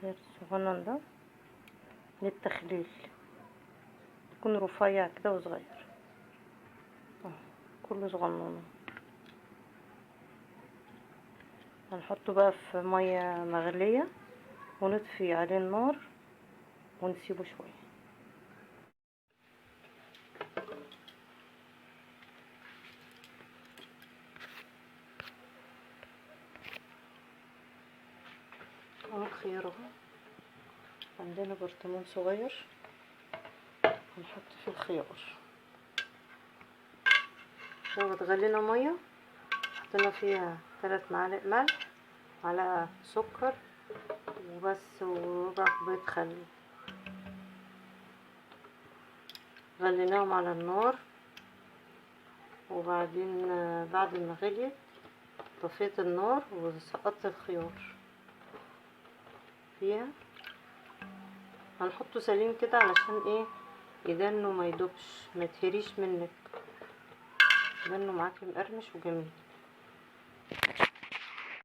الخيار الصغنن ده للتخليل، يكون رفيع كده وصغير اهو، كله صغنون. هنحطه بقى في ميه مغليه ونطفي عليه النار ونسيبه شويه. اهو الخيار اهو، عندنا برطمان صغير هنحط فيه الخيار. دوت غلينا ميه حطينا فيها 3 معالق ملح، معلقه سكر وبس، وربع كوبايه خل. غليناهم على النار، وبعدين بعد ما غليت طفيت النار وسقطت الخيار فيها. هنحطه سليم كده علشان ايه؟ يدنه ما يدوبش، ما يتهريش منك، يدنه معاكي مقرمش وجميل.